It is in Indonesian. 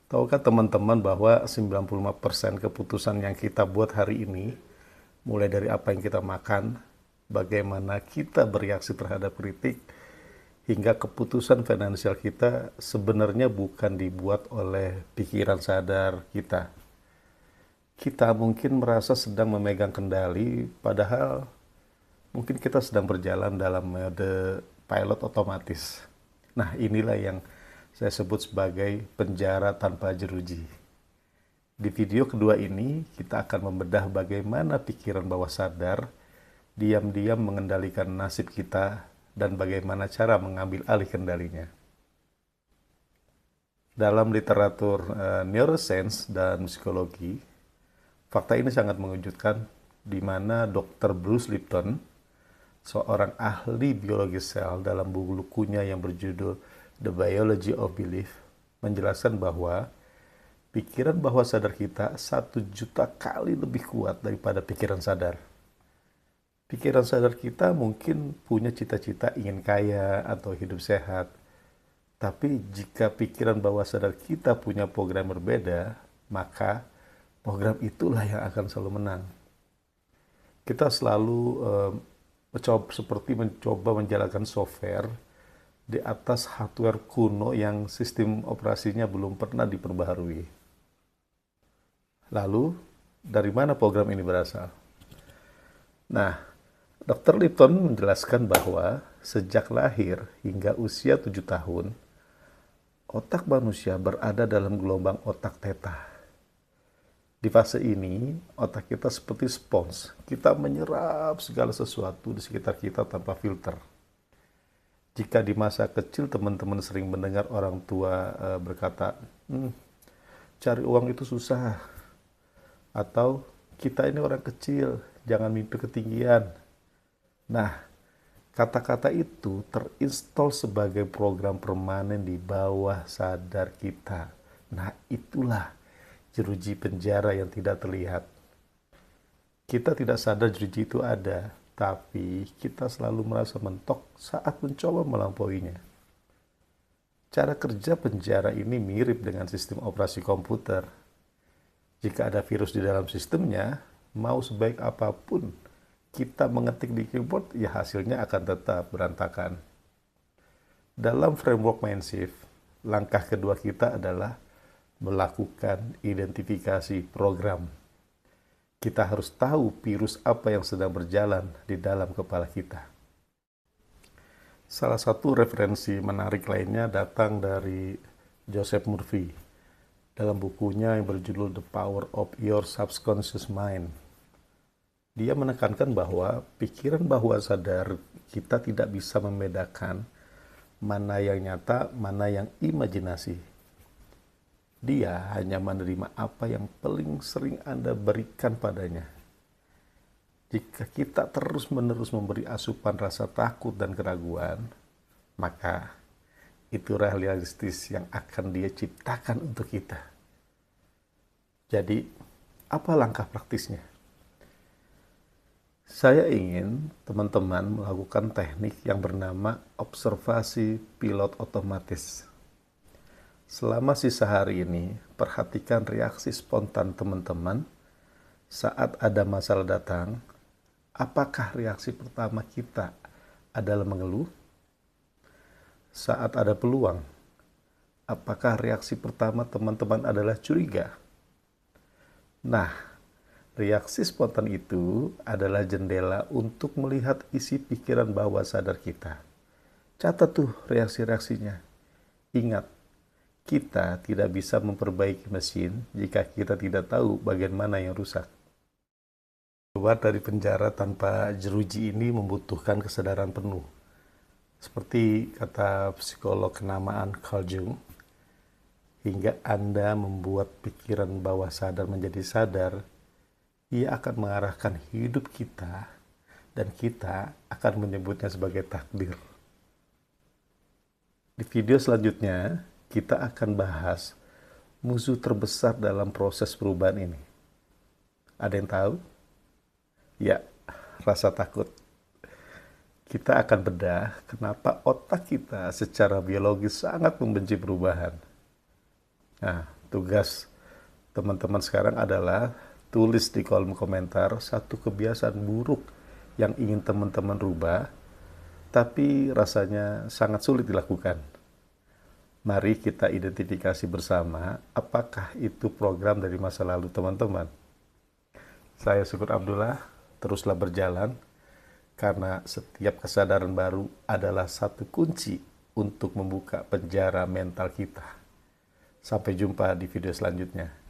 Tahukah teman-teman bahwa 95% keputusan yang kita buat hari ini, mulai dari apa yang kita makan, bagaimana kita bereaksi terhadap kritik, hingga keputusan finansial kita sebenarnya bukan dibuat oleh pikiran sadar kita. Kita mungkin merasa sedang memegang kendali, padahal mungkin kita sedang berjalan dalam mode pilot otomatis. Nah, inilah yang saya sebut sebagai penjara tanpa jeruji. Di video kedua ini, kita akan membedah bagaimana pikiran bawah sadar diam-diam mengendalikan nasib kita dan bagaimana cara mengambil alih kendalinya. Dalam literatur neuroscience dan psikologi, fakta ini sangat mengejutkan di mana Dr. Bruce Lipton, seorang ahli biologi sel dalam bukunya yang berjudul The Biology of Belief, menjelaskan bahwa pikiran bawah sadar kita 1 juta kali lebih kuat daripada pikiran sadar. Pikiran sadar kita mungkin punya cita-cita ingin kaya atau hidup sehat. Tapi jika pikiran bawah sadar kita punya program berbeda, maka program itulah yang akan selalu menang. Kita selalu seperti mencoba menjalankan software di atas hardware kuno yang sistem operasinya belum pernah diperbaharui. Lalu, dari mana program ini berasal? Nah, Dr. Lipton menjelaskan bahwa sejak lahir hingga usia 7 tahun, otak manusia berada dalam gelombang otak theta. Di fase ini, otak kita seperti spons. Kita menyerap segala sesuatu di sekitar kita tanpa filter. Jika di masa kecil teman-teman sering mendengar orang tua berkata, cari uang itu susah. Atau, kita ini orang kecil, jangan mimpi ketinggian. Nah, kata-kata itu terinstall sebagai program permanen di bawah sadar kita. Nah, itulah jeruji penjara yang tidak terlihat. Kita tidak sadar jeruji itu ada, tapi kita selalu merasa mentok saat mencoba melampauinya. Cara kerja penjara ini mirip dengan sistem operasi komputer. Jika ada virus di dalam sistemnya, mau sebaik apapun kita mengetik di keyboard, ya hasilnya akan tetap berantakan. Dalam framework Mindshift, langkah kedua kita adalah melakukan identifikasi program. Kita harus tahu virus apa yang sedang berjalan di dalam kepala kita. Salah satu referensi menarik lainnya datang dari Joseph Murphy dalam bukunya yang berjudul The Power of Your Subconscious Mind. Dia menekankan bahwa pikiran bawah sadar kita tidak bisa membedakan mana yang nyata, mana yang imajinasi. Dia hanya menerima apa yang paling sering Anda berikan padanya. Jika kita terus-menerus memberi asupan rasa takut dan keraguan, maka itu realistis yang akan Dia ciptakan untuk kita. Jadi, apa langkah praktisnya? Saya ingin teman-teman melakukan teknik yang bernama observasi pilot otomatis. Selama sisa hari ini, perhatikan reaksi spontan teman-teman saat ada masalah datang. Apakah reaksi pertama kita adalah mengeluh? Saat ada peluang, apakah reaksi pertama teman-teman adalah curiga? Nah, reaksi spontan itu adalah jendela untuk melihat isi pikiran bawah sadar kita. Catat tuh reaksi-reaksinya. Ingat, kita tidak bisa memperbaiki mesin jika kita tidak tahu bagian mana yang rusak. Keluar dari penjara tanpa jeruji ini membutuhkan kesadaran penuh. Seperti kata psikolog kenamaan Carl Jung, hingga Anda membuat pikiran bawah sadar menjadi sadar, Ia akan mengarahkan hidup kita dan kita akan menyebutnya sebagai takdir. Di video selanjutnya, kita akan bahas musuh terbesar dalam proses perubahan ini. Ada yang tahu? Ya, rasa takut. Kita akan bedah kenapa otak kita secara biologis sangat membenci perubahan. Nah, Tugas teman-teman sekarang adalah tulis di kolom komentar satu kebiasaan buruk yang ingin teman-teman rubah, tapi rasanya sangat sulit dilakukan. Mari kita identifikasi bersama apakah itu program dari masa lalu teman-teman. Saya Syukur Abdullah, teruslah berjalan, karena setiap kesadaran baru adalah satu kunci untuk membuka penjara mental kita. Sampai jumpa di video selanjutnya.